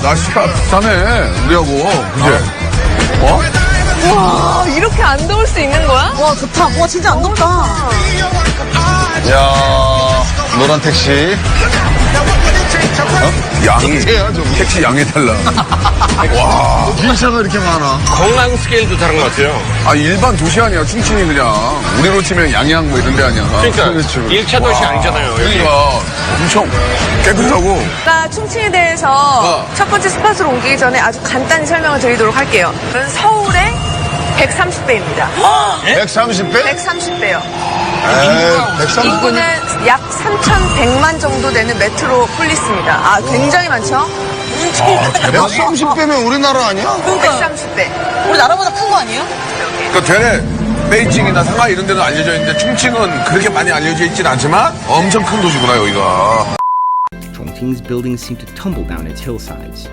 날씨가 비싸네, 우리하고. 그지? 와, 이렇게 안 더울 수 있는 거야? 와, 좋다. 와, 진짜 안 덥다. 야, 노란 택시. 양이, 택시 양이 달라. 와, 기차가 이렇게 많아. 건강 스케일도 다른 것 같아요. 아, 일반 도시 아니야, 충칭이 그냥. 우리로 치면 양양 뭐 이런 데 아니야. 그러니까, 그렇죠. 1차 도시 아니잖아요, 여기. 그러니까, 엄청 깨끗하고. 제가 충칭에 대해서 첫 번째 스팟으로 옮기기 전에 아주 간단히 설명을 드리도록 할게요. 이건 서울의 130배입니다. 130배? 130배요. 에이, 130배? 인구는 약 3,100만 정도 되는 메트로폴리스입니다. 아, 굉장히 많죠? 130배면 우리나라 아니야? 130배. 우리 나라보다 큰 거 아니에요? 그러니까 되레 베이징이나 상하이 이런 데는 알려져 있는데 충칭은 그렇게 많이 알려져 있진 않지만 엄청 큰 도시구나, 여기가. Chongqing's buildings seem to tumble down its hillsides.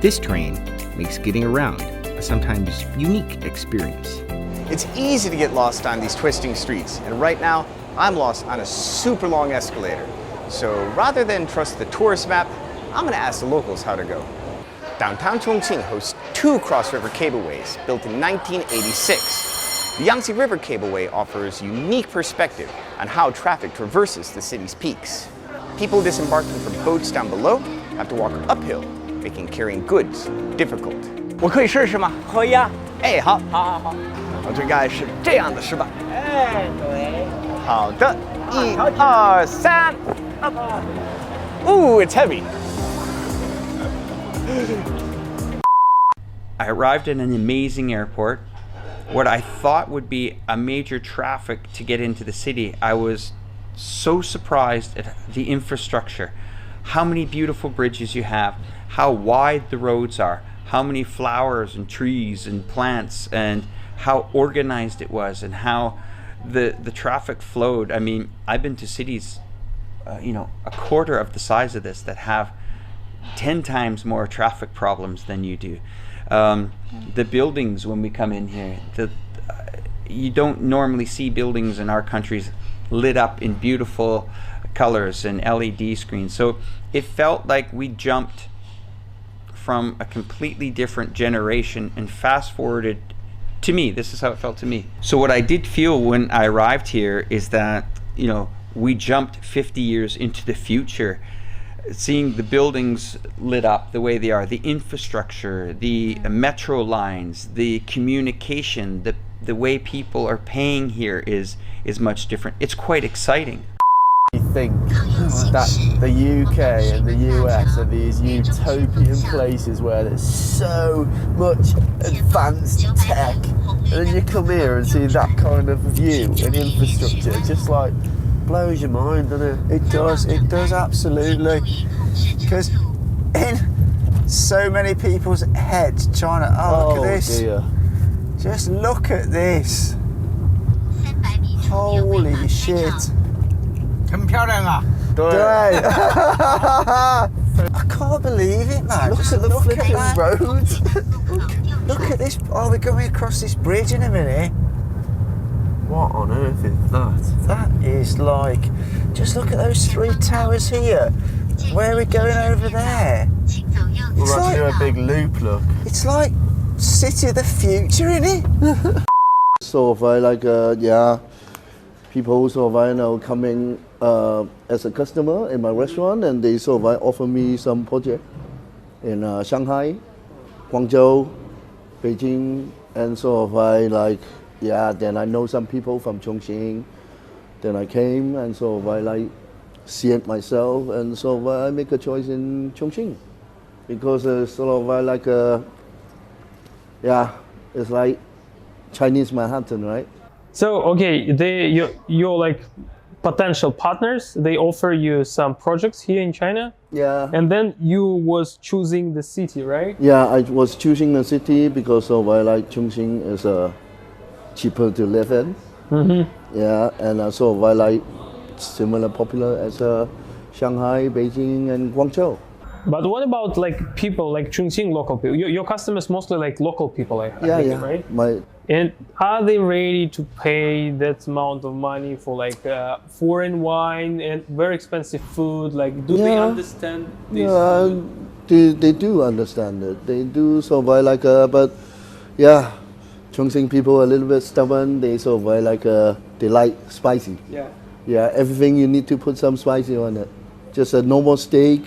This terrain makes getting around a sometimes unique experience. It's easy to get lost on these twisting streets, and right now, I'm lost on a super long escalator. So rather than trust the tourist map, I'm gonna ask the locals how to go. Downtown Chongqing hosts two cross-river cableways built in 1986. The Yangtze River Cableway offers unique perspective on how traffic traverses the city's peaks. People disembarking from boats down below have to walk uphill, making carrying goods difficult. 我可以试试吗？可以啊。哎，好，好，好，好。这该是这样的，是吧？哎，对。好的，1、2、3。Ooh, it's heavy. I arrived at an amazing airport. What I thought would be a major traffic to get into the city, I was so surprised at the infrastructure. How many beautiful bridges you have, how wide the roads are, how many flowers and trees and plants, and how organized it was, and how the traffic flowed. I mean, I've been to cities, a quarter of the size of this that have 10 times more traffic problems than you do. The buildings, when we come in here, you don't normally see buildings in our countries lit up in beautiful colors and LED screens. So it felt like we jumped from a completely different generation and fast forwarded. To me, this is how it felt to me. So what I did feel when I arrived here is that, we jumped 50 years into the future, seeing the buildings lit up the way they are, the infrastructure, the metro lines, the communication, the way people are paying here is much different. It's quite exciting. You think that the UK and the US are these utopian places where there's so much advanced tech, and then you come here and see that kind of view and infrastructure, it just like blows your mind, doesn't it? It does absolutely. Because in so many people's heads trying to, look at this. Dear. Just look at this. Holy shit. 很漂亮啊。对。I can't believe it, man. Look at the flipping roads. Look at this. Oh, we're going across this bridge in a minute. What on earth is that? That is like, just look at those three towers here. Where are we going over there? We'll have to do a big loop, look. It's like City of the Future, isn't it? Sort of people sort of coming as a customer in my restaurant, and they sort of offer me some project in Shanghai, Guangzhou, Beijing, and sort of then I know some people from Chongqing. Then I came and sort of see it myself, and sort of I make a choice in Chongqing because it's sort of it's like Chinese Manhattan, right? So okay, you're like potential partners. They offer you some projects here in China. Yeah. And then you was choosing the city, right? Yeah, I was choosing the city because of I like Chongqing is cheaper to live in. Mm-hmm. Yeah, and sort of I like similar popular as Shanghai, Beijing, and Guangzhou. But what about like people, like Chongqing local people? Your customers mostly like local people, I think, right? And are they ready to pay that amount of money for like foreign wine and very expensive food? Like, do they understand this? They do understand it. They do survive like but yeah, Chongqing people are a little bit stubborn. They survive like they like spicy. Yeah, everything you need to put some spicy on it. Just a normal steak.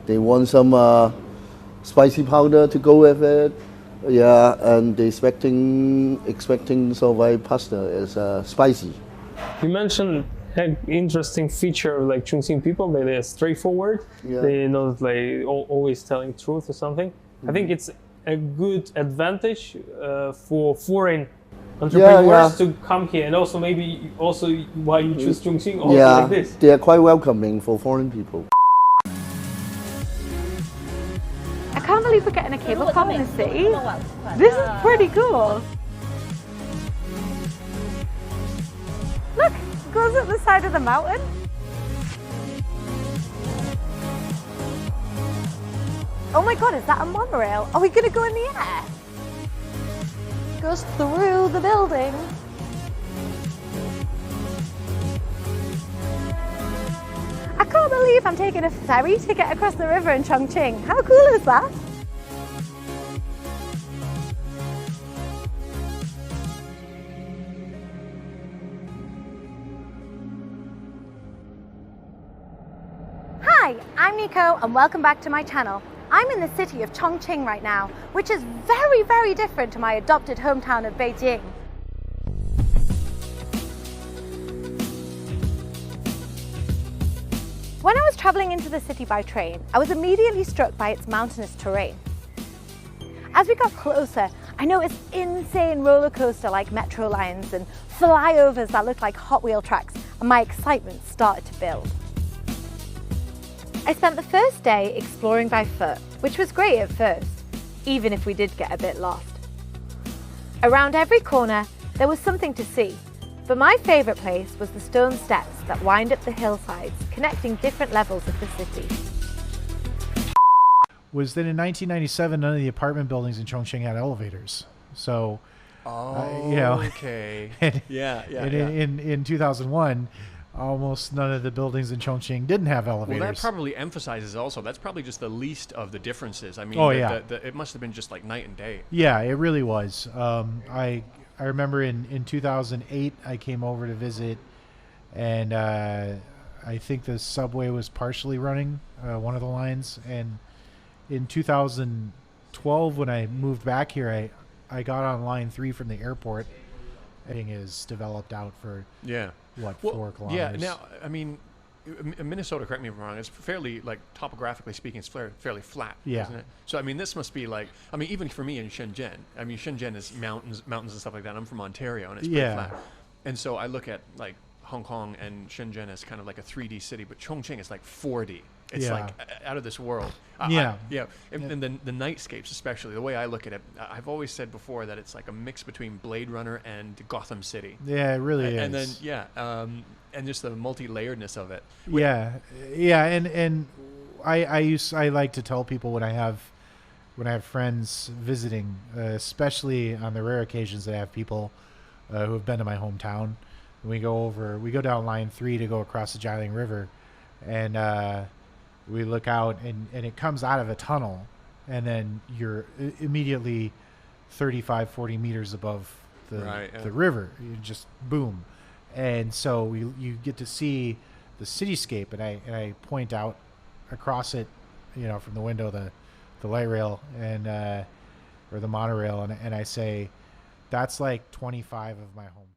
They want some spicy powder to go with it. Yeah, and they expecting survive pasta is spicy. You mentioned an interesting feature like Chongqing people, that they're straightforward. They're not like always telling truth or something. I think it's a good advantage for foreign entrepreneurs to come here, and also maybe why you choose Chongqing also like this. They are quite welcoming for foreign people. I can't believe we're getting a cable car in the city. This is pretty cool. Look, it goes up the side of the mountain. Oh my god, is that a monorail? Are we gonna go in the air? It goes through the building. I can't believe I'm taking a ferry to get across the river in Chongqing. How cool is that? Hi, I'm Nico and welcome back to my channel. I'm in the city of Chongqing right now, which is very, very different to my adopted hometown of Beijing. When I was traveling into the city by train, I was immediately struck by its mountainous terrain. As we got closer, I noticed insane roller coaster-like metro lines and flyovers that looked like Hot Wheel tracks, and my excitement started to build. I spent the first day exploring by foot, which was great at first, even if we did get a bit lost. Around every corner, there was something to see. But my favourite place was the stone steps that wind up the hillsides, connecting different levels of the city. Was that in 1997, none of the apartment buildings in Chongqing had elevators. So, okay. In 2001, almost none of the buildings in Chongqing didn't have elevators. Well, that probably emphasizes also, that's probably just the least of the differences. I mean, it must have been just like night and day. Yeah, it really was. I remember in 2008, I came over to visit, and I think the subway was partially running, one of the lines. And in 2012, when I moved back here, I got on line 3 from the airport. Everything is developed out for 4 kilometers. Yeah. Now, I mean, Minnesota, correct me if I'm wrong, it's fairly, like, topographically speaking, it's fairly flat, isn't it? So, I mean, this must be like, I mean, even for me in Shenzhen, I mean, Shenzhen is mountains and stuff like that. I'm from Ontario, and it's pretty flat. And so I look at, like, Hong Kong and Shenzhen as kind of like a 3D city, but Chongqing is like 4D. It's like out of this world. And the nightscapes, especially, the way I look at it, I've always said before that it's like a mix between Blade Runner and Gotham City. Yeah, it really is. And then, and just the multi-layeredness of it. And I like to tell people when I have friends visiting, especially on the rare occasions that I have people who have been to my hometown, we go down line 3 to go across the Jialing River, and we look out, and it comes out of a tunnel, and then you're immediately 35-40 meters above the river. You just boom. And so you get to see the cityscape, and I point out across it, from the window, the light rail and or the monorail, and I say, that's like 25 of my home.